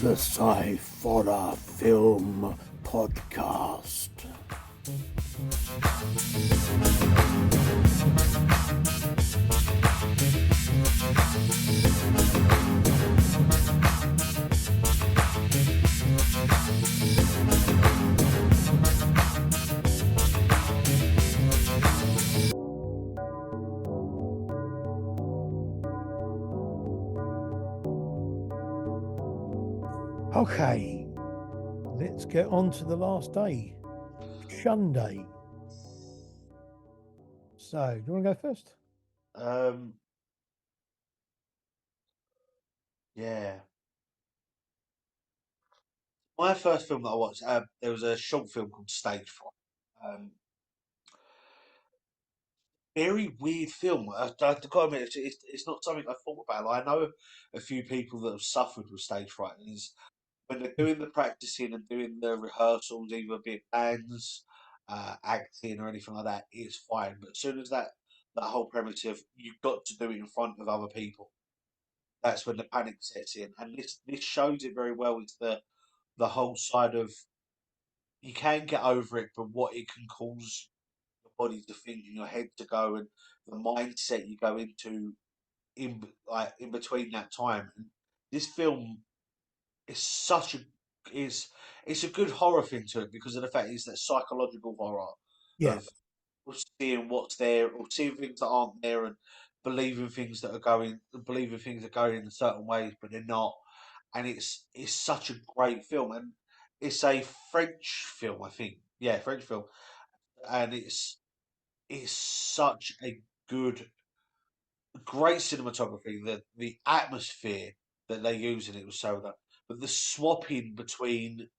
The Sciforror Film Podcast. Okay, let's get on to the last day, Sunday. So, do you want to go first? Yeah. My first film that I watched, there was a short film called Stage Fright. Very weird film. I gotta admit, it's not something I thought about. Like, I know a few people that have suffered with stage fright, and is when they're doing the practicing and doing the rehearsals, either be it bands, acting, or anything like that, it's fine. But as soon as that whole premise of you've got to do it in front of other people, that's when the panic sets in. And this shows it very well. It's the whole side of you can get over it, but what it can cause your body to think and your head to go, and the mindset you go into in between that time. And this film is such a is it's a good horror thing to it because of the fact it's that psychological horror Yeah, of seeing what's there or seeing things that aren't there and believing things are going in certain ways but they're not. And it's such a great film, and it's a French film, I think. Yeah, French film, and it's such a great cinematography. The atmosphere that they use in it was so good, but the swapping between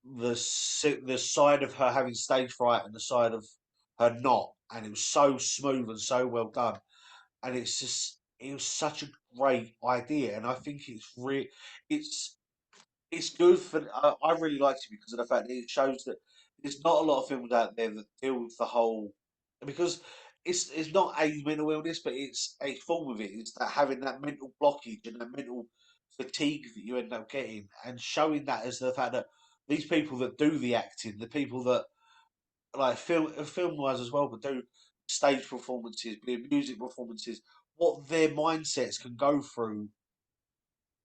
the side of her having stage fright and the side of her not, and it was so smooth and so well done, and it was such a great idea, and I think it's it's good for. I really liked it because of the fact that it shows that there's not a lot of films out there that deal with the whole because it's not a mental illness, but it's a form of it. It's that having that mental blockage and that mental fatigue that you end up getting, and showing that as the fact that these people that do the acting, the people that like film wise as well, but do stage performances, be it music performances, what their mindsets can go through,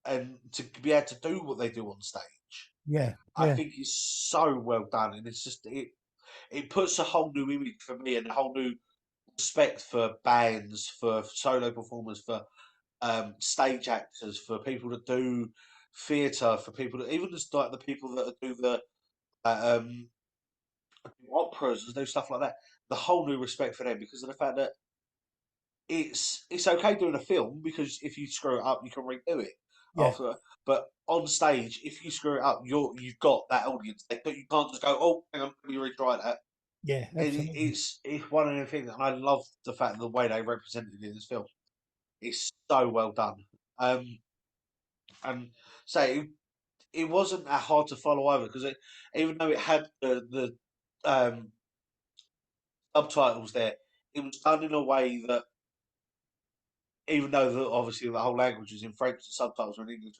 and to be able to do what they do on stage. yeah, I yeah, think it's so well done, and it's just it puts a whole new image for me and a whole new respect for bands, for solo performers, for stage actors, for people that do theatre, for people that even just like the people that do the um, operas and do stuff like that. The whole new respect for them because of the fact that it's okay doing a film because if you screw it up, you can redo it yeah, after. But on stage, if you screw it up, you've got that audience. You can't just go, oh, hang on, let me retry that. yeah, absolutely. It's one of the things, and I love the fact that the way they represented it in this film. It's so well done. And say it wasn't that hard to follow over because even though it had the subtitles there, it was done in a way that even though obviously the whole language was in French, the subtitles were in English,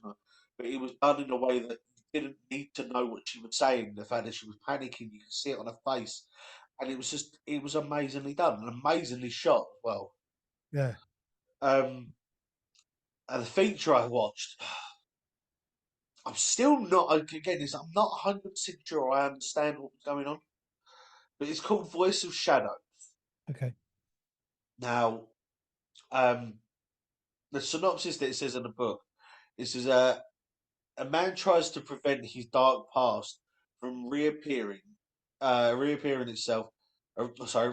but it was done in a way that you didn't need to know what she was saying. The fact that she was panicking, you could see it on her face, and it was amazingly done and amazingly shot as well. Yeah, Um, and the feature I watched, I'm still not again. I'm not 100% sure I understand what was going on, but it's called Voice of Shadow. okay, Now, um, the synopsis that it says in the book, this is a man tries to prevent his dark past from reappearing itself. Sorry,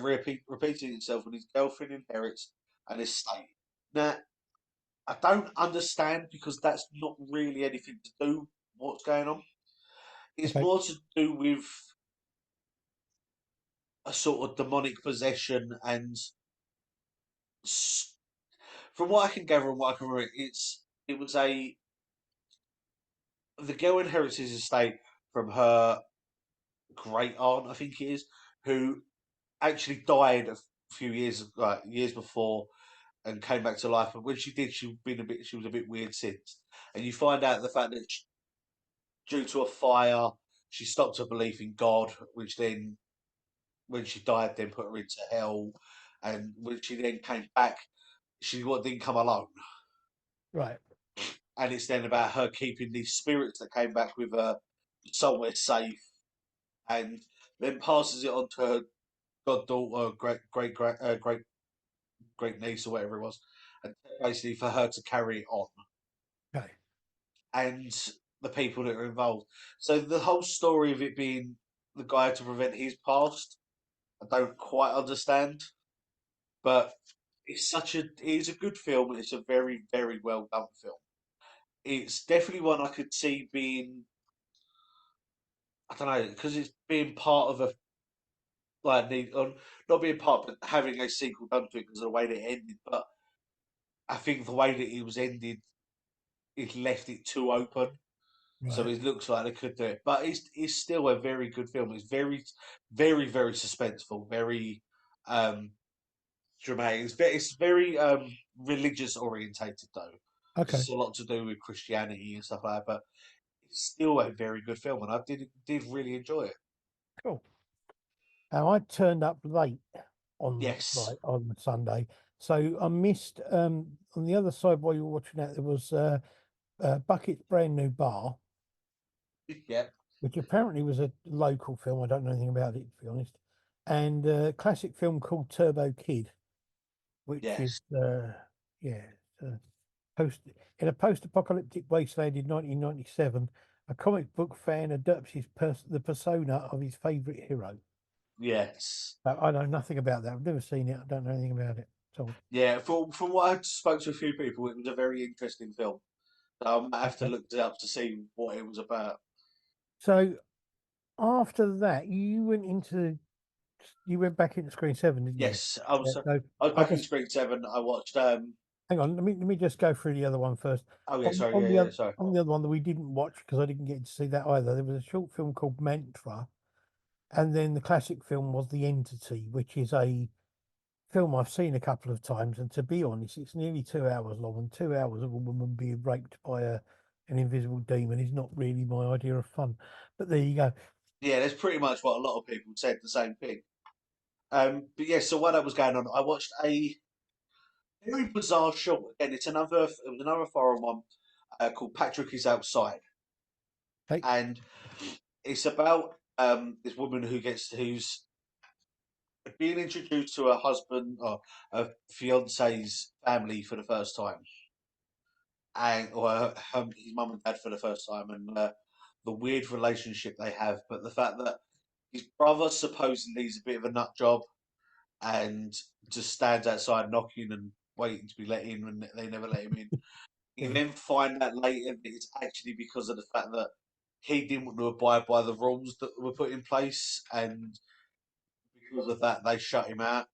repeating itself when his girlfriend inherits an estate. Now, I don't understand because that's not really anything to do what's going on. It's okay, more to do with a sort of demonic possession, and from what I can gather and what I can read, it was a the girl inherits his estate from her great aunt, I think it is, who actually died a few years years before and came back to life. But when she did, she was a bit weird since. And you find out the fact that due to a fire, she stopped her belief in God, which then, when she died, then put her into hell. And when she then came back, didn't come alone. Right. And it's then about her keeping these spirits that came back with her somewhere safe, and then passes it on to her goddaughter, great great niece or whatever it was, and basically for her to carry it on, Okay. and the people that are involved. So the whole story of it being the guy to prevent his past, I don't quite understand, but it is a good film. It's a very very well done film. It's definitely one I could see being, I don't know, because it's being part of a like not being part, but having a sequel done to it because of the way that it ended. But I think the way that it was ended, it left it too open. So Right. it looks like they could do it, but it's still a very good film. It's very suspenseful, very um, dramatic. It's very religious orientated though, because Okay. it's a lot to do with Christianity and stuff like that. But it's still a very good film, and I did really enjoy it. Cool. Now I turned up late on Yes, on Sunday, so I missed on the other side while you were watching that there was Bucket's brand new bar, yeah, which apparently was a local film. I don't know anything about it, to be honest. And a classic film called Turbo Kid, which is yes. yeah, uh, post in a post-apocalyptic wasteland in 1997. A comic book fan adopts the persona of his favorite hero. Yes. I know nothing about that. I've never seen it. I don't know anything about it at all. Yeah, from what I spoke to a few people, it was a very interesting film. So I might have to Okay. look it up to see what it was about. So after that, you went back into Screen Seven, didn't you? Yes, Yeah. So I was I back in just Screen Seven. I watched hang on. Let me just go through the other one first. oh yeah, sorry, yeah, sorry. On the other one that we didn't watch because I didn't get to see that either. There was a short film called Mantra, and then the classic film was The Entity, which is a film I've seen a couple of times. And to be honest, it's nearly 2 hours long, and 2 hours of a woman being raped by an invisible demon is not really my idea of fun. But there you go. Yeah, that's pretty much what a lot of people said, the same thing. But yeah, so while that was going on, I watched a very bizarre short. Again, it was another foreign one called Patrick is Outside, Hey, and it's about this woman who's being introduced to her husband or her fiance's family for the first time, and his mum and dad for the first time, and the weird relationship they have. But the fact that his brother supposedly is a bit of a nut job and just stands outside knocking and waiting to be let in, and they never let him in. You yeah, then find out later that it's actually because of the fact that he didn't want to abide by the rules that were put in place, and because of that, they shut him out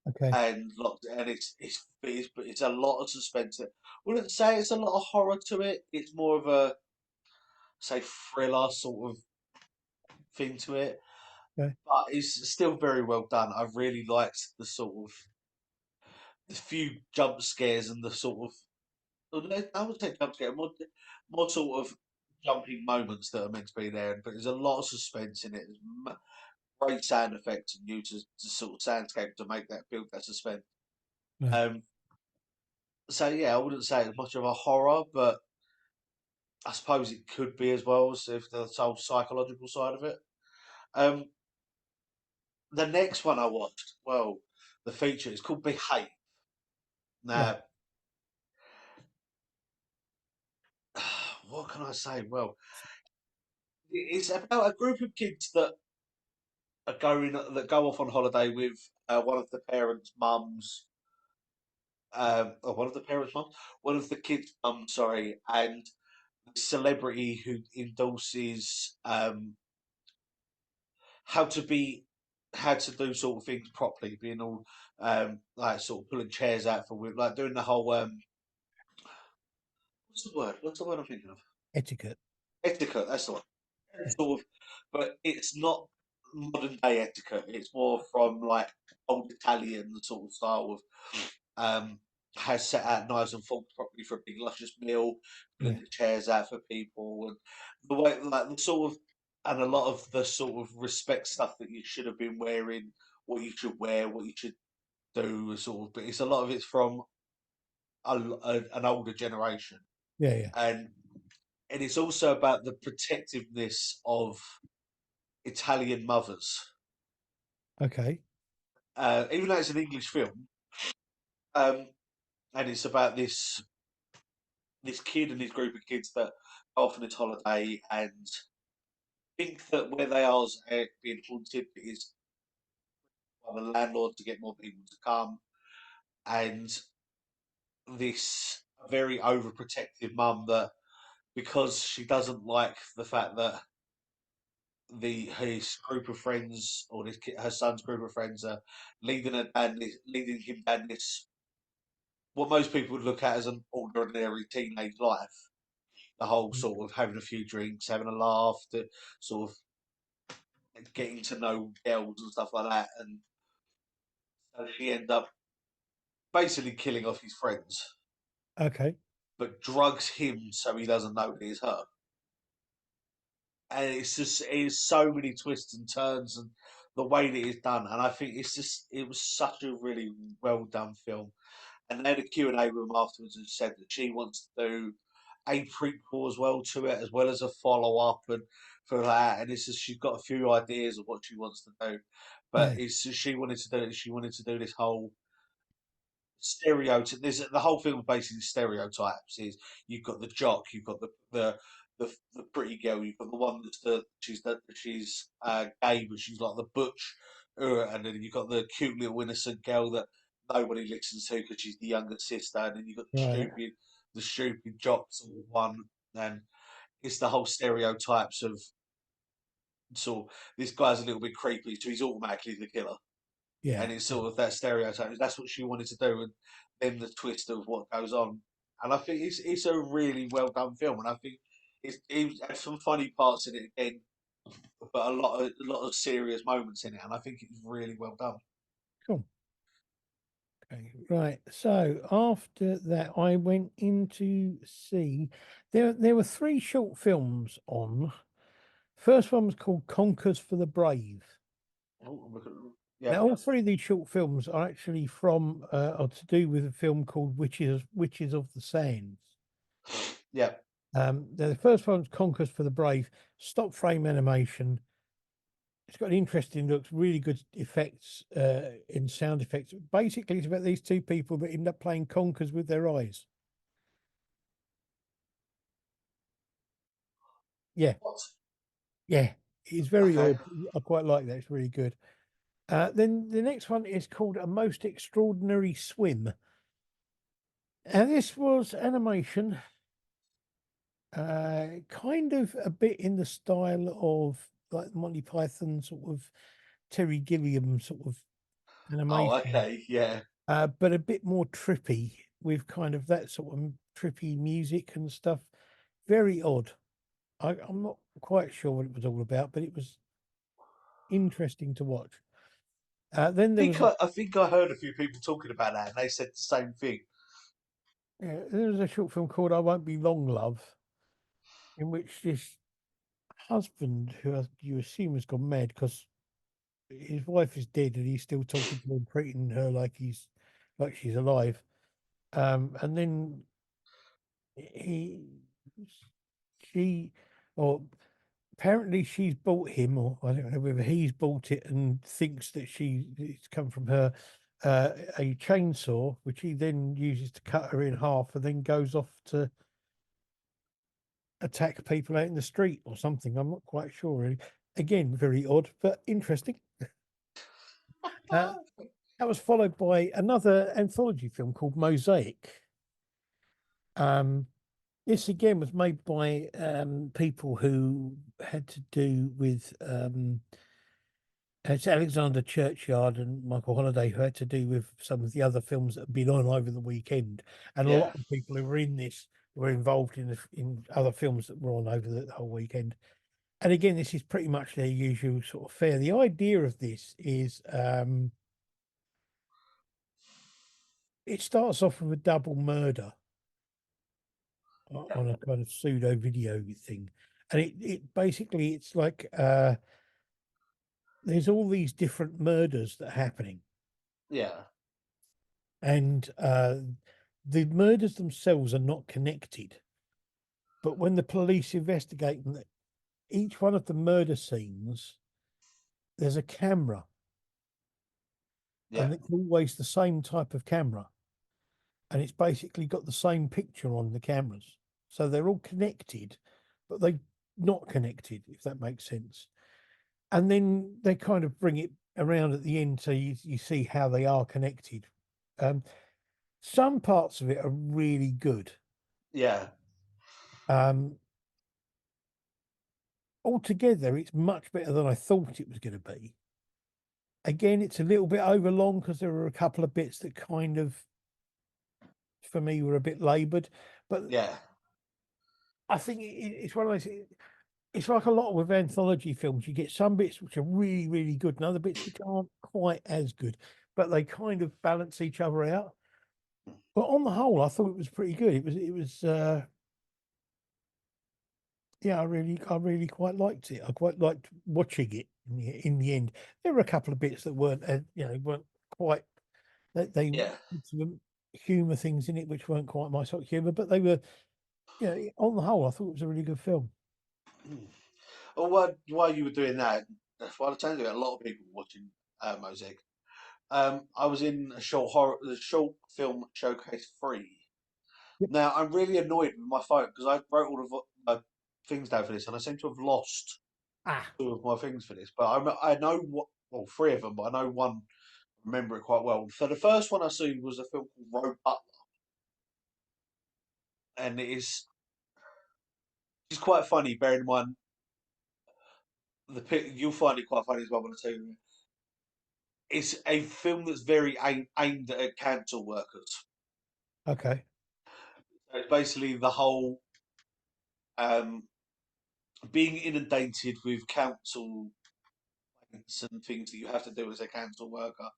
okay, and locked. And it's a lot of suspense. I wouldn't say it's a lot of horror to it. It's more of a, say, thriller sort of thing to it, okay, but it's still very well done. I really liked the sort of the few jump scares and the sort of, I would say jump scare, more sort of jumping moments that are meant to be there. But there's a lot of suspense in it. There's great sound effects and use to sort of soundscape to make that build that suspense. right. Um, so yeah, I wouldn't say it's much of a horror, but I suppose it could be as well as if the whole psychological side of it. Um, the next one I watched, well, the feature is called Behave. Right. Now, what can I say? Well, it's about a group of kids that go off on holiday with one of the parents' mums, or one of the kids' mums, sorry, and the celebrity who endorses how to be, how to do sort of things properly, being all like sort of pulling chairs out for like doing the whole what's the word? What's the word I'm thinking of? Etiquette. Etiquette. That's the one. sort of, but it's not modern day etiquette. It's more from like old Italian sort of style of has set out knives and forks properly for a big luscious meal, Yeah. putting the chairs out for people, and the way like the sort of and a lot of the sort of respect stuff that you should have been wearing, what you should wear, what you should do, sort of. But it's a lot of it's from an older generation, Yeah. Yeah. and it's also about the protectiveness of Italian mothers. Okay. Even though it's an English film, um, and it's about this kid and his group of kids that go off on this holiday and think that where they are is being haunted is by the landlord to get more people to come, and this very overprotective mum that because she doesn't like the fact that the his group of friends or her son's group of friends are leading him down this what most people would look at as an ordinary teenage life. The whole sort of having a few drinks, having a laugh, the sort of getting to know girls and stuff like that, and so she ends up basically killing off his friends, Okay. but drugs him so he doesn't know that it's her. And it's just it is so many twists and turns and the way that it's done, and I think it was such a really well done film. And they had a Q&A with him afterwards and said that she wants to do a prequel as well to it, as well as a follow up and for that. And it's just she's got a few ideas of what she wants to do, but Yeah. it's she wanted to do this whole stereotype. There's the whole film is basically stereotypes. Is you've got the jock, you've got the pretty girl, you've got the one she's gay, but she's like the butch, and then you've got the cute little innocent girl that nobody listens to because she's the younger sister, and then you've got Right. the stupid jock sort of one, and it's the whole stereotypes of sort of this guy's a little bit creepy, so he's automatically the killer, Yeah. and it's sort of that stereotype. That's what she wanted to do, and then the twist of what goes on. And I think it's a really well done film, and I think it had some funny parts in it again, but a lot of serious moments in it, and I think it's really well done. Cool. Okay. Right. So after that, I went in to see there were three short films on. First one was called Conkers for the Brave. Oh, yeah, Now, all three of these short films are actually from or to do with a film called Witches of the Sands. yeah. The first one's Conkers for the Brave, stop frame animation. It's got an interesting looks, really good effects in sound effects. Basically, it's about these two people that end up playing conkers with their eyes. Yeah, What? yeah, it's very Okay. odd. I quite like that. It's really good. Then the next one is called A Most Extraordinary Swim. And this was animation, kind of a bit in the style of like Monty Python, sort of Terry Gilliam sort of Oh, animation, okay. Yeah. but a bit more trippy with kind of that sort of trippy music and stuff. Very odd. I'm not quite sure what it was all about, but it was interesting to watch. Then there was I think I heard a few people talking about that, and they said the same thing. there was a short film called I Won't Be Long, Love, in which this husband, you assume has gone mad because his wife is dead and he's still talking to her and treating her like she's alive. And then he, she, or apparently she's bought him, or I don't know whether he's bought it and thinks that it's come from her, a chainsaw, which he then uses to cut her in half, and then goes off to attack people out in the street or something. I'm not quite sure really. Again, very odd, but interesting. Uh, that was followed by another anthology film called Mosaic. Um, this again was made by people who had to do with it's Alexander Churchyard and Michael Holliday who had to do with some of the other films that have been on over the weekend, and a Yeah. lot of people who were in this were involved in other films that were on over the whole weekend. And again, this is pretty much their usual sort of fare. The idea of this is it starts off with a double murder on a kind of pseudo video thing. And it basically it's like there's all these different murders that are happening. Yeah, And the murders themselves are not connected. But when the police investigate them, each one of the murder scenes, there's a camera, yeah, and it's always the same type of camera. And it's basically got the same picture on the cameras. So they're all connected, but they're not connected, if that makes sense. And then they kind of bring it around at the end so you see how they are connected. Um, some parts of it are really good. yeah, Um, altogether, it's much better than I thought it was going to be. Again, it's a little bit overlong because there were a couple of bits that kind of, for me, were a bit laboured. But yeah, I think it's one of those. It's like a lot with anthology films. You get some bits which are really, really good, and other bits which aren't quite as good, but they kind of balance each other out. But on the whole, I thought it was pretty good. Yeah, I really quite liked it. I quite liked watching it in the end. There were a couple of bits that weren't, weren't quite. They yeah. some humour things in it which weren't quite my sort of humour, but they were, on the whole, I thought it was a really good film. Well, while you were doing that, by the time a lot of people watching Mosaic, I was in the short film showcase 3. Yep. Now I'm really annoyed with my phone because I wrote all of my things down for this, and I seem to have lost Ah, 2 of my things for this. But I know what, well, 3 of them, but I know one. Remember it quite well. So the first one I saw was a film called Road Butler, and it's quite funny. Bearing in mind you'll find it quite funny as well when I tell you. It's a film that's very aimed at council workers. okay, So it's basically the whole um, being inundated with council payments and things that you have to do as a council worker,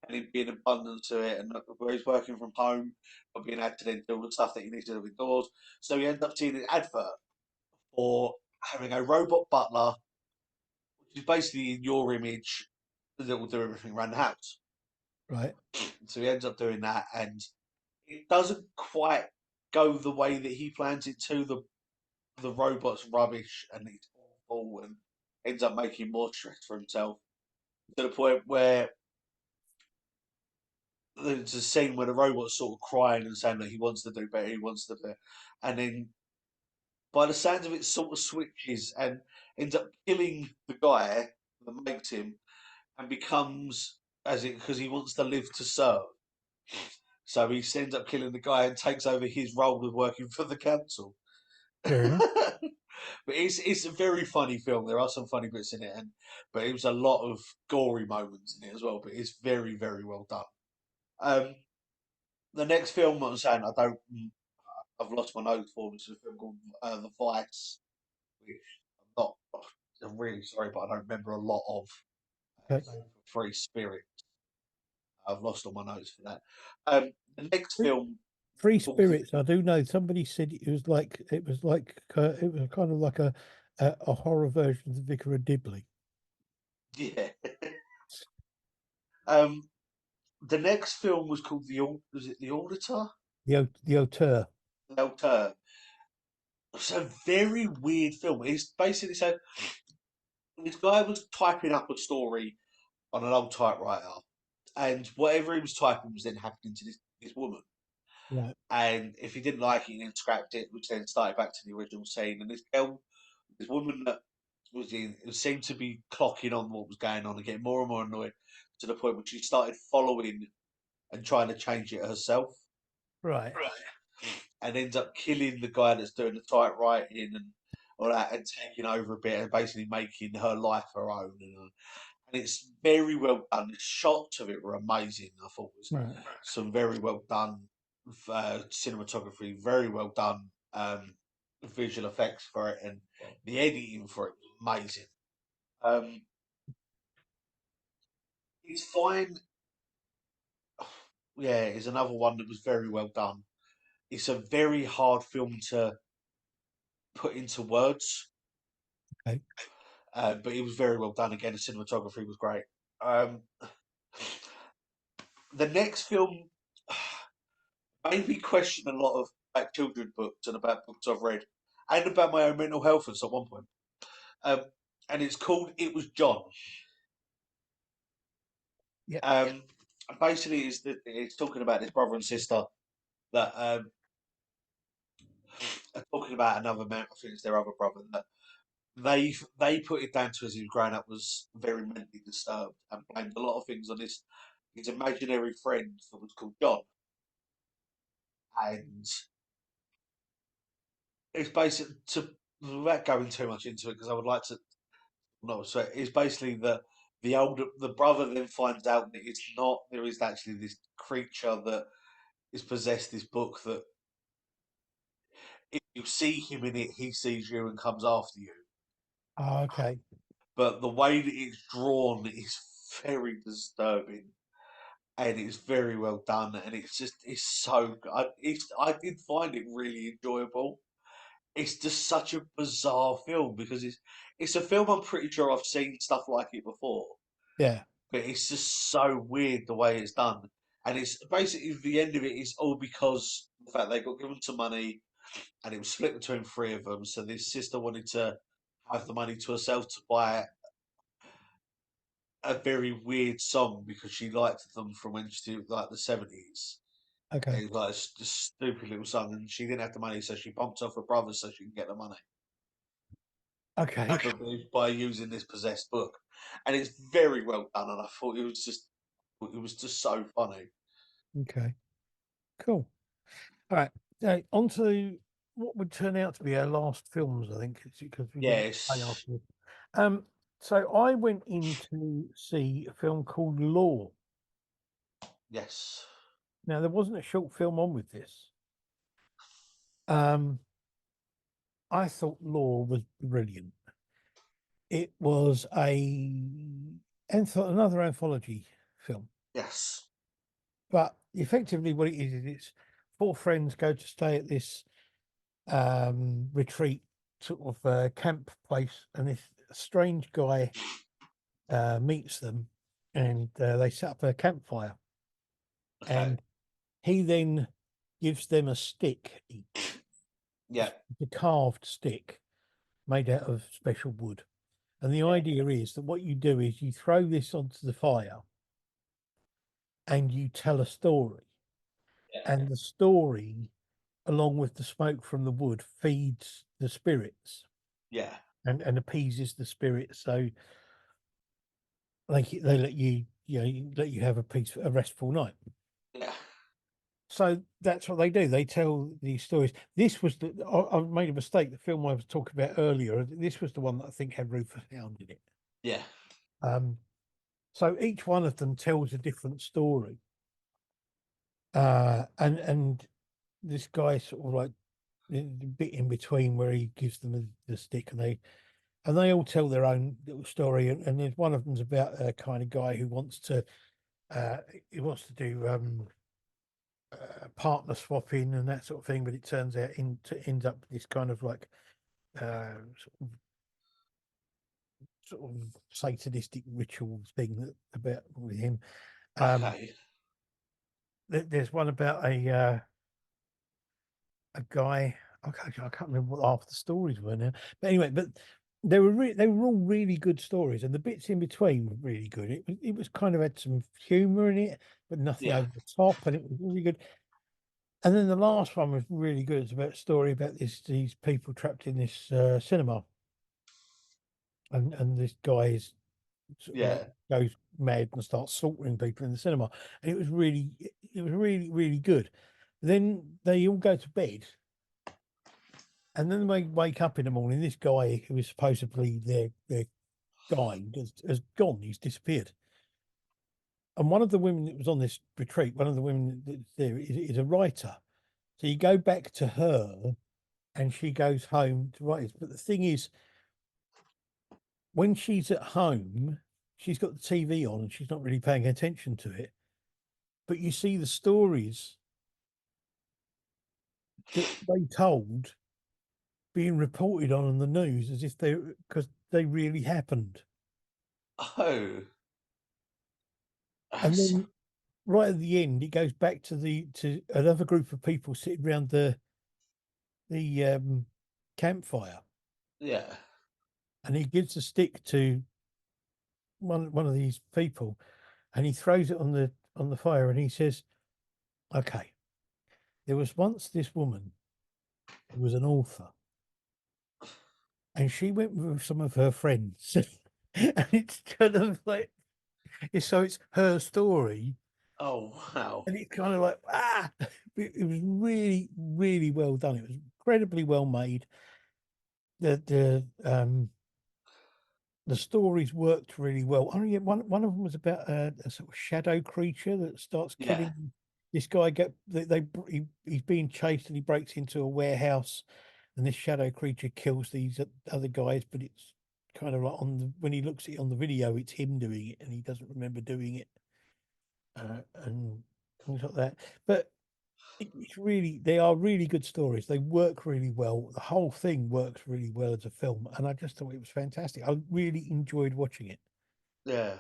and it being abundant to it, and where he's working from home, but being able to then do all the stuff that you need to do indoors. So you end up seeing an advert for having a robot butler, which is basically in your image that will do everything around the house. right, So he ends up doing that, and it doesn't quite go the way that he plans it to. The robot's rubbish and it's awful and ends up making more stress for himself to the point where there's a scene where the robot's sort of crying and saying that he wants to do better, he wants to do better. And then by the sounds of it, sort of switches and ends up killing the guy that makes him and becomes as it because he wants to live to serve. So he ends up killing the guy and takes over his role of working for the council. fair enough. But it's a very funny film. There are some funny bits in it, but it was a lot of gory moments in it as well. But it's very very well done. Um, the next film I'm saying I've lost my notes for. It's a film called The Vice, which I'm not. I'm really sorry, but I don't remember a lot of. Okay. Same for Free Spirit. I've lost all my notes for that. The next Free, film Free called Spirits. I do know somebody said it was kind of like a horror version of the Vicar of Dibley. yeah. um, the next film was called was it The Auditor? The auteur. The Auteur. It's a very weird film. It's basically so this guy was typing up a story on an old typewriter, and whatever he was typing was then happening to this woman. Right, And if he didn't like it, he then scrapped it, which then started back to the original scene. And this woman that was in, it seemed to be clocking on what was going on and getting more and more annoyed to the point where she started following and trying to change it herself. right, And ends up killing the guy that's doing the typewriting and all that, and taking over a bit and basically making her life her own. And it's very well done. The shots of it were amazing. I thought it was right. some very well done cinematography, very well done. visual effects for it, and the editing for it was amazing. Um, it's fine. Yeah, it's another one that was very well done. It's a very hard film to put into words, Okay. but it was very well done. Again, the cinematography was great. Um, the next film made me question a lot of about children books and about books I've read, and about my own mental health at one point. Um, and it's called "It Was John." Yeah. Um, basically, it's talking about this brother and sister that are talking about another man. I think it's their other brother that they put it down to as he was growing up was very mentally disturbed and blamed a lot of things on his imaginary friend that was called John. And it's basically to without going too much into it because I would like to no. So it's basically the brother then finds out that it's not there is actually this creature that is possessed this book that if you see him in it, he sees you and comes after you. Oh, okay. But the way that it's drawn is very disturbing and it's very well done and it's so I did find it really enjoyable. It's just such a bizarre film because it's a film I'm pretty sure I've seen stuff like it before, Yeah. but it's just so weird the way it's done. And it's basically the end of it is all because the fact they got given some money and it was split between three of them. So this sister wanted to have the money to herself to buy a very weird song because she liked them from when she was like the 70s. Okay. It was like a stupid little song, and she didn't have the money, so she bumped off her brother so she can get the money Okay. by using this possessed book. And it's very well done, and I thought it was just so funny. Okay. Cool. All right. On to what would turn out to be our last films, I think, because we didn't play Yes, after. Um, so I went in to see a film called Law. yes, Now there wasn't a short film on with this. Um, I thought Law was brilliant. It was another anthology film, yes, but effectively what it is it's four friends go to stay at this retreat sort of camp place, and this strange guy meets them, and they set up a campfire, okay, and he then gives them a stick each, yeah, a carved stick made out of special wood. And the idea is that what you do is you throw this onto the fire and you tell a story. And the story, along with the smoke from the wood, feeds the spirits yeah, and appeases the spirits. So they let you let you have a restful night. yeah, So that's what they do. They tell these stories. This was I made a mistake. The film I was talking about earlier. This was the one that I think had Rufus Hound in it. yeah, Um, so each one of them tells a different story. And this guy sort of like the bit in between where he gives them the stick, and they all tell their own little story. And there's one of them's about a kind of guy who uh, wants to do partner swapping and that sort of thing, but it turns out ends up this kind of like sort of satanistic ritual thing about with him. Um, okay, there's one about a guy. I can't remember what half the stories were now, but anyway, but they were all really good stories, and the bits in between were really good. It was kind of had some humour in it, but nothing yeah, over the top, and it was really good. And then the last one was really good. It's about a story about these people trapped in this cinema, and this guy is sort of like yeah, goes mad and starts slaughtering people in the cinema, and it was really really good. Then they all go to bed, and then they wake up in the morning. This guy who is supposedly their guide has gone. He's disappeared. And one of the women that was on this retreat, one of the women that's there is a writer. So you go back to her and she goes home to write it. But the thing is, when she's at home, she's got the TV on and she's not really paying attention to it. But you see the stories that they told being reported on the news as if because they really happened. Oh, And that's, then right at the end, it goes back to another group of people sitting around the campfire, yeah. and he gives a stick to one of these people, and he throws it on the fire, and he says, "Okay, there was once this woman who was an author, and she went with some of her friends, and it's kind of like it's her story." Oh, wow. And it's kind of like it was really, really well done. It was incredibly well made. The stories worked really well. Oh yeah, one of them was about a sort of shadow creature that starts Yeah. killing this guy. He's being chased and he breaks into a warehouse, and this shadow creature kills these other guys. But it's kind of like when he looks at it on the video, it's him doing it, and he doesn't remember doing it, and things like that. But they are really good stories. They work really well. The whole thing works really well as a film, and I just thought it was fantastic. I really enjoyed watching it. Yeah.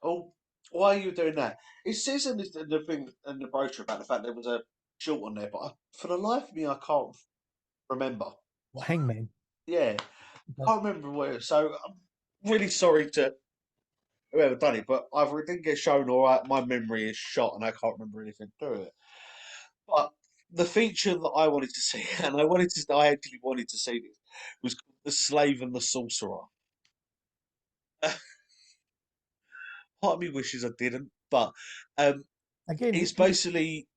Oh, why are you doing that? It says in the thing in the brochure about the fact there was a short on there, but for the life of me, I can't remember. Well, Hangman. Yeah, Okay. can't remember where. So I'm really sorry to whoever done it, but either it didn't get shown or my memory is shot and I can't remember anything to do with it. But the feature that I wanted to see, and I actually wanted to see this, was called The Slave and the Sorcerer. Part of me wishes I didn't, but um, Again, it's basically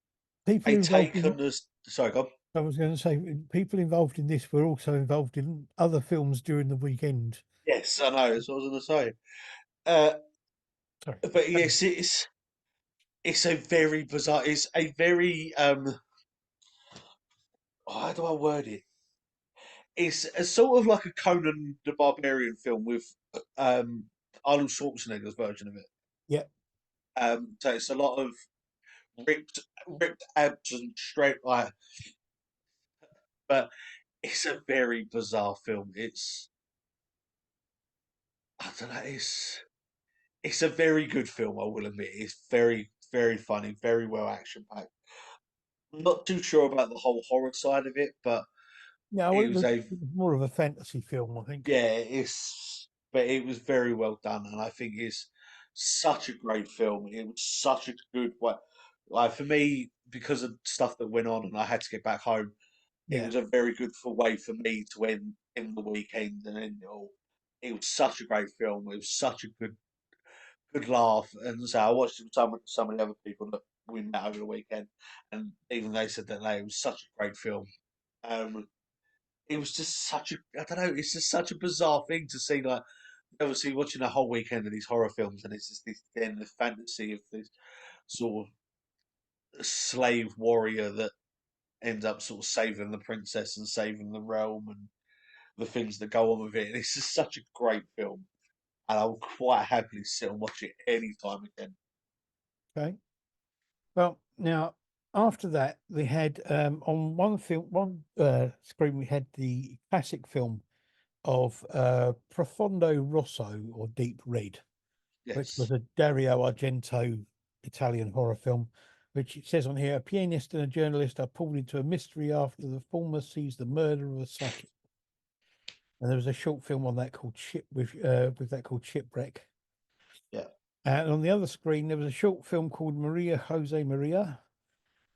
people a involved take in. on this. Sorry, go on. I was going to say people involved in this were also involved in other films during the weekend. Yes, I know. That's what I was going to say. Uh, Sorry. but yes, it's a very bizarre. It's a very how do I word it? It's a sort of like a Conan the Barbarian film with um Arnold Schwarzenegger's version of it. Yeah. So it's a lot of ripped abs and straight like, but it's a very bizarre film. I don't know. It's a very good film. I will admit. It's very funny, very well action packed. I'm not too sure about the whole horror side of it, but Yeah. Well, it was a it was more of a fantasy film, I think. yeah. But it was very well done, and I think it's such a great film. It was such a good way. Like for me, because of stuff that went on, and I had to get back home. It Yeah. was a very good way for me to end in the weekend and end it all. It was such a great film. It was such a good laugh, and so I watched it with some of the other people that we met over the weekend, and even they said that it was such a great film. Um, it was just such a I don't know. It's just such a bizarre thing to see. Like obviously watching a whole weekend of these horror films, and it's just this then the fantasy of this sort of slave warrior that ends up sort of saving the princess and saving the realm and the things that go on with it. And it's just such a great film, and I'll quite happily sit and watch it any time again. Okay. Well, now after that, we had on one screen, we had the classic film of Profondo Rosso or Deep Red, which was Yes, a Dario Argento Italian horror film, which it says on here, a pianist and a journalist are pulled into a mystery after the former sees the murder of a psychic. And there was a short film on that called Shipwreck. yeah. And on the other screen, there was a short film called Maria Jose Maria,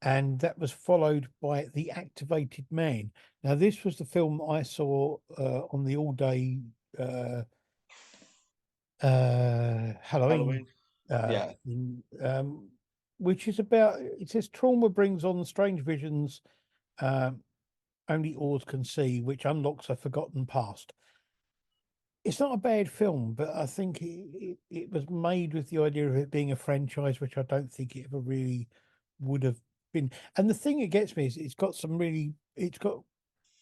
and that was followed by The Activated Man. Now, this was the film I saw on the all-day Halloween Halloween. Yeah, thing, which is about, it says trauma brings on strange visions um, only Oars can see, which unlocks a forgotten past. It's not a bad film, but I think it was made with the idea of it being a franchise, which I don't think it ever really would have been. And the thing that gets me is it's got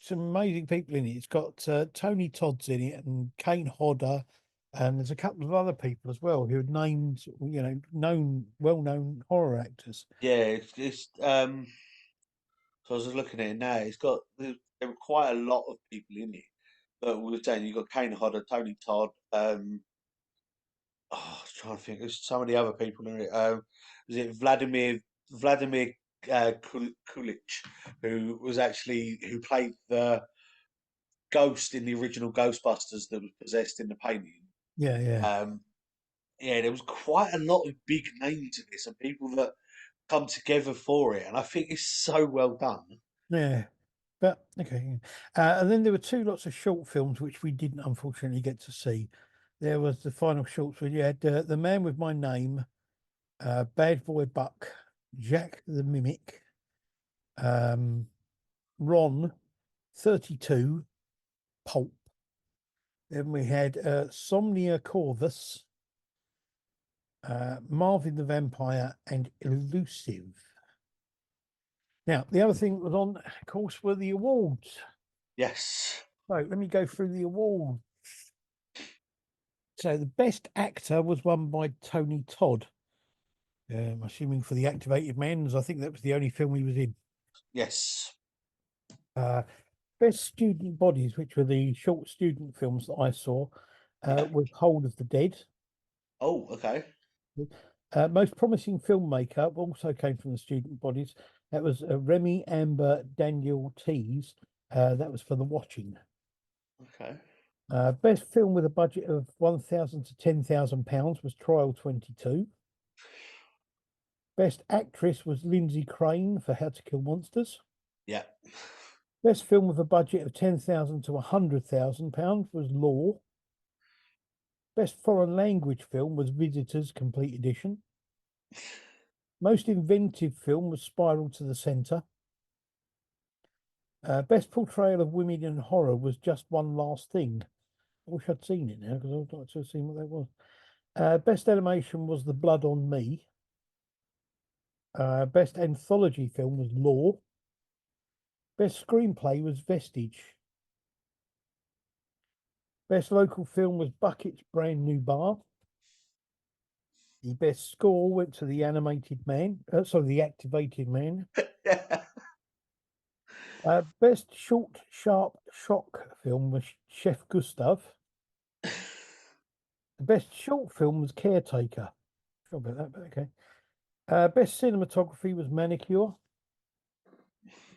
some amazing people in it. It's got Tony Todd's in it and Kane Hodder, and there's a couple of other people as well who are named, well-known horror actors. Yeah, so I was just looking at it now. There were quite a lot of people in it. But we were saying you've got Kane Hodder, Tony Todd. I was trying to think. There's some of the other people in it. Was it Vladimir Kulich, who played the ghost in the original Ghostbusters that was possessed in the painting. Yeah, yeah, Um, yeah, there was quite a lot of big names in this and people that come together for it, and I think it's so well done. yeah. But okay, and then there were two lots of short films which we didn't unfortunately get to see. There was the final shorts where you had The Man with My Name, Bad Boy Buck, Jack the Mimic, um, Ron, 32, Pulp. Then we had Somnia Corvus, Marvin the Vampire, and Elusive. Now, the other thing that was on, of course, were the awards. Yes. So let me go through the awards. So the best actor was won by Tony Todd. I'm assuming for The Activated Man, as I think that was the only film he was in. Yes. Uh, best student bodies, which were the short student films that I saw, was Hold of the Dead. Oh, okay. Most promising filmmaker also came from the student bodies. That was Remy Amber Daniel Tees. That was for The Watching. Okay. Best film with a budget of £1,000 to £10,000 was Trial 22. Best actress was Lindsay Crane for How to Kill Monsters. Yeah. Best film with a budget of £10,000 to £100,000 was Law. Best foreign language film was Visitors Complete Edition. Most inventive film was Spiral to the Centre. Best portrayal of women in horror was Just One Last Thing. I wish I'd seen it now because I'd like to have seen what that was. Best animation was The Blood on Me. Best anthology film was Law. Best screenplay was Vestige. Best local film was Bucket's Brand New Bar. The best score went to The Animated Man. The Activated Man. Best short, sharp shock film was Chef Gustav. The best short film was Caretaker. Sure about that, but okay. Best cinematography was Manicure.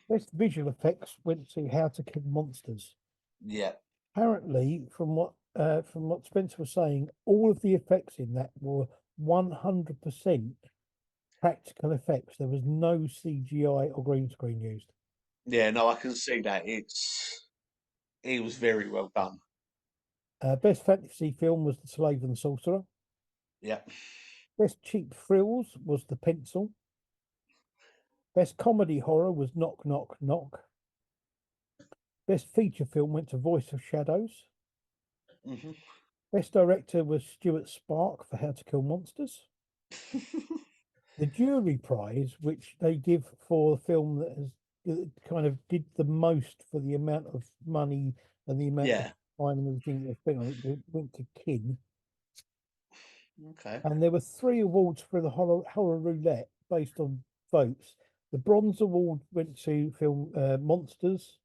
Best visual effects went to How to Kill Monsters. Yeah. Apparently, from what Spencer was saying, all of the effects in that were 100% practical effects. There was no CGI or green screen used. Yeah, no, I can see that. It was very well done. Best fantasy film was The Slave and the Sorcerer. Yeah. Best cheap thrills was The Pencil. Best comedy horror was Knock Knock Knock. Best feature film went to Voice of Shadows. Hmm. Best director was Stuart Spark for How to Kill Monsters. The jury prize, which they give for the film that kind of did the most for the amount of money and the amount of Yeah. time and everything they spent on it, went to Kin. Okay. And there were three awards for the horror roulette based on votes. The bronze award went to film Monsters.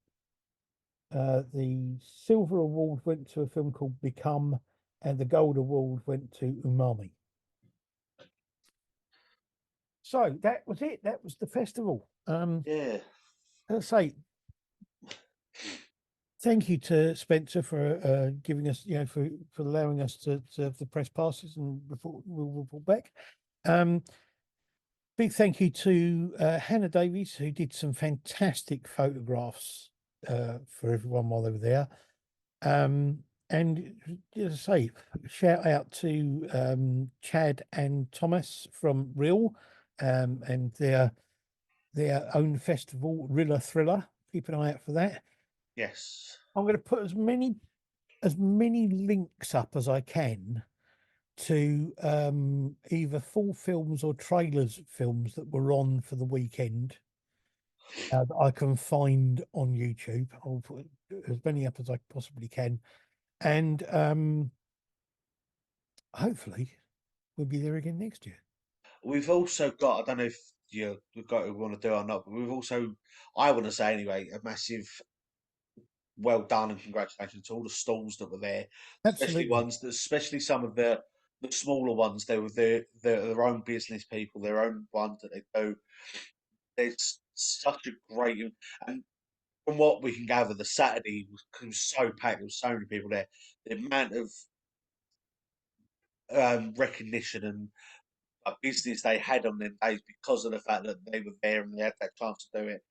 The silver award went to a film called Become, and the gold award went to Umami. So that was it. That was the festival. Yeah. Let's say thank you to Spencer for giving us, for allowing us to have the press passes and we'll report back. Big thank you to Hannah Davies, who did some fantastic photographs for everyone while they were there. And as I say, shout out to Chad and Thomas from Rhyll and their own festival, Rhyller Thriller. Keep an eye out for that. Yes. I'm going to put as many links up as I can to either full films or trailers films that were on for the weekend. that I can find on YouTube. I'll put as many up as I possibly can, and hopefully we'll be there again next year. We've also got, I don't know if you've got to want to do it or not, but we've also, I want to say anyway, a massive well done and congratulations to all the stalls that were there, Absolutely, especially some of the smaller ones. They were their own business people, their own ones that they do. There's such a great, and from what we can gather, the Saturday was so packed. There was so many people there. The amount of recognition and business they had on them days because of the fact that they were there and they had that chance to do it,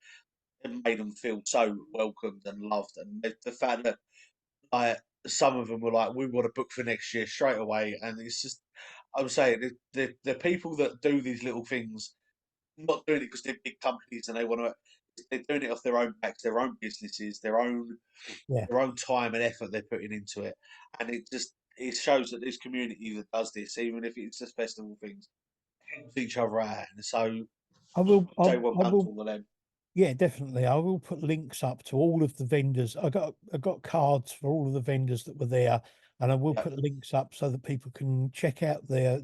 it made them feel so welcomed and loved. And the fact that like some of them were like, "We want to book for next year straight away," and it's just, I'm saying the people that do these little things, not doing it because they're big companies and they want to. They're doing it off their own backs, their own businesses, yeah. their own time and effort they're putting into it, and it shows that this community that does this, even if it's just festival things, helps each other out. And so, I will. say well I done to will. all of them. Yeah, definitely. I will put links up to all of the vendors. I got cards for all of the vendors that were there, and I will Yeah, put links up so that people can check out their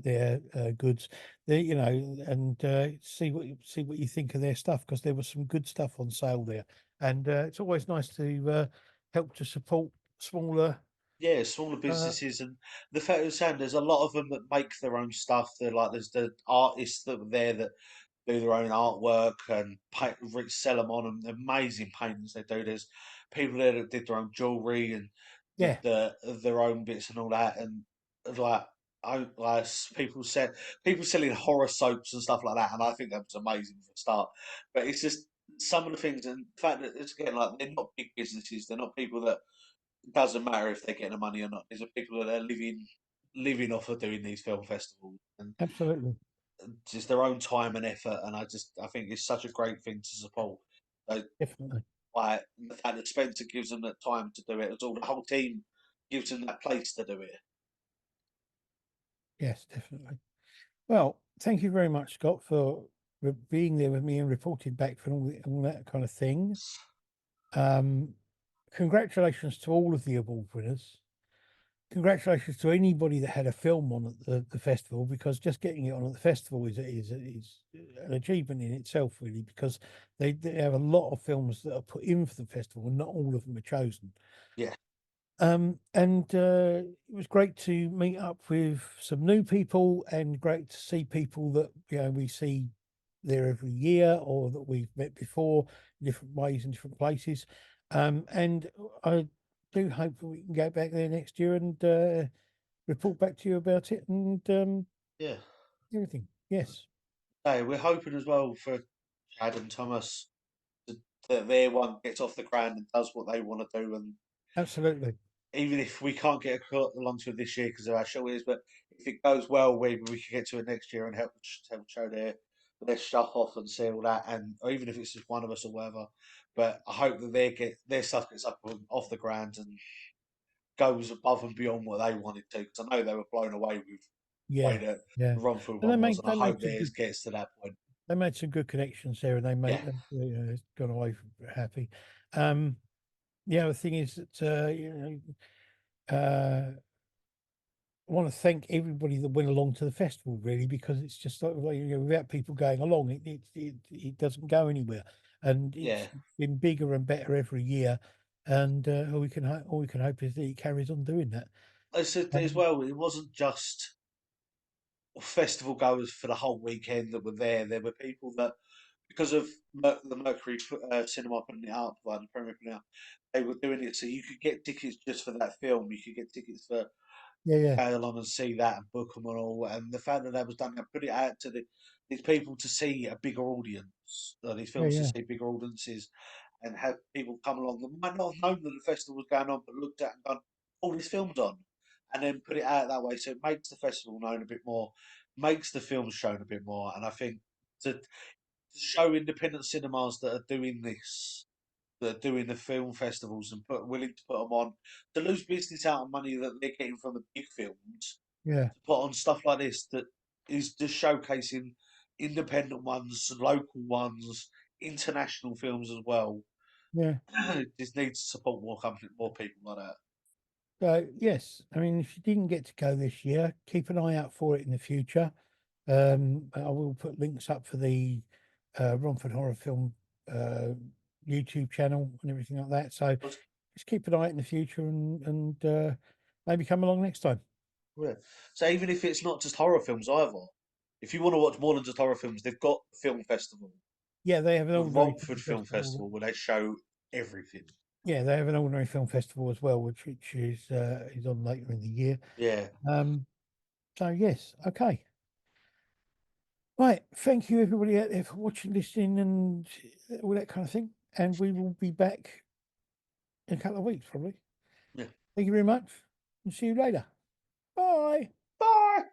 goods. They, and see what you think of their stuff, because there was some good stuff on sale there, and it's always nice to help to support smaller. yeah, smaller Uh, businesses, and the fact of saying there's a lot of them that make their own stuff. They're like there's the artists that were there that do their own artwork and sell them on, and amazing paintings they do. There's people there that did their own jewelry and did yeah, their own bits and all that, and like people said, people selling horror soaps and stuff like that, and I think that was amazing for a start. But it's just some of the things, and the fact that it's again like they're not big businesses, they're not people that it doesn't matter if they're getting the money or not. These are people that are living off of doing these film festivals, and absolutely, just their own time and effort. And I think it's such a great thing to support. So, definitely, like the fact that Spencer gives them that time to do it, it's all the whole team gives them that place to do it. yes, definitely. Well, thank you very much, Scott, for being there with me and reporting back for all that kind of thing. Um, Congratulations to all of the award winners. Congratulations to anybody that had a film on at the festival, because just getting it on at the festival is an achievement in itself, really, because they have a lot of films that are put in for the festival and not all of them are chosen. Yeah, And it was great to meet up with some new people, and great to see people that we see there every year or that we've met before in different ways in different places. And I do hope that we can go back there next year and report back to you about it and yeah. everything. Yes, Hey, we're hoping as well for Chad and Thomas to, that their one gets off the ground and does what they want to do, and absolutely. even if we can't get along to it this year because of our show is, but if it goes well, maybe we can get to it next year and help show their stuff off and see all that, and or even if it's just one of us or whatever. But I hope that their stuff gets up off the ground and goes above and beyond what they wanted to, because I know they were blown away with the way Yeah, that yeah. the Romford And one was, and I they hope made some theirs good gets to that point. they made some good connections there, and they Yeah, made gone away happy. Um, the other thing is that I want to thank everybody that went along to the festival, really, because it's just like, without people going along, it doesn't go anywhere, and yeah. it's been bigger and better every year. And all we can hope is that it carries on doing that. I said as Um, well, it wasn't just festival goers for the whole weekend that were there. There were people that, because of the Mercury Cinema putting it up, like the Premier putting it up, they were doing it so you could get tickets just for that film. You could get tickets for yeah, yeah, go along and see that and book them and all. And the fact that that was done, they put it out to these people to see a bigger audience, these yeah, films to yeah, see bigger audiences, and have people come along that might not have known that the festival was going on, but looked at and gone, "Oh, this film's on," and then put it out that way. So it makes the festival known a bit more, makes the film shown a bit more, and I think to show independent cinemas that are doing this, that are doing the film festivals and willing to put them on, to lose business out on money that they're getting from the big films, yeah, to put on stuff like this that is just showcasing independent ones, local ones, international films as well. Yeah. Just need to support more people like that. So yes, I mean, if you didn't get to go this year, keep an eye out for it in the future. I will put links up for the Romford Horror Film YouTube channel and everything like that. So just keep an eye out in the future and maybe come along next time. Yeah. So even if it's not just horror films either, if you want to watch more than just horror films, they've got the film festival, Yeah, they have an the ordinary Romford Film Festival, where they show everything. Yeah, they have an ordinary film festival as well, which is on later in the year. Yeah. So yes, okay. Right, thank you everybody out there for watching, listening, and all that kind of thing. And we will be back in a couple of weeks, probably. Yeah. Thank you very much, and see you later. Bye. Bye.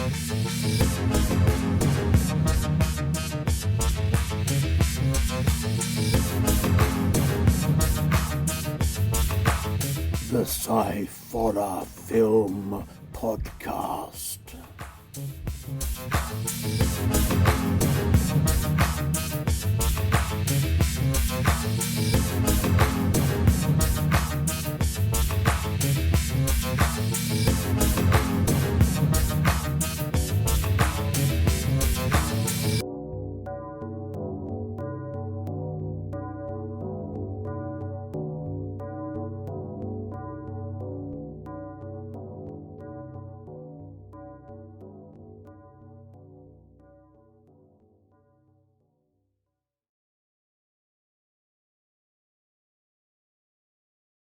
The Sciforror Film Podcast.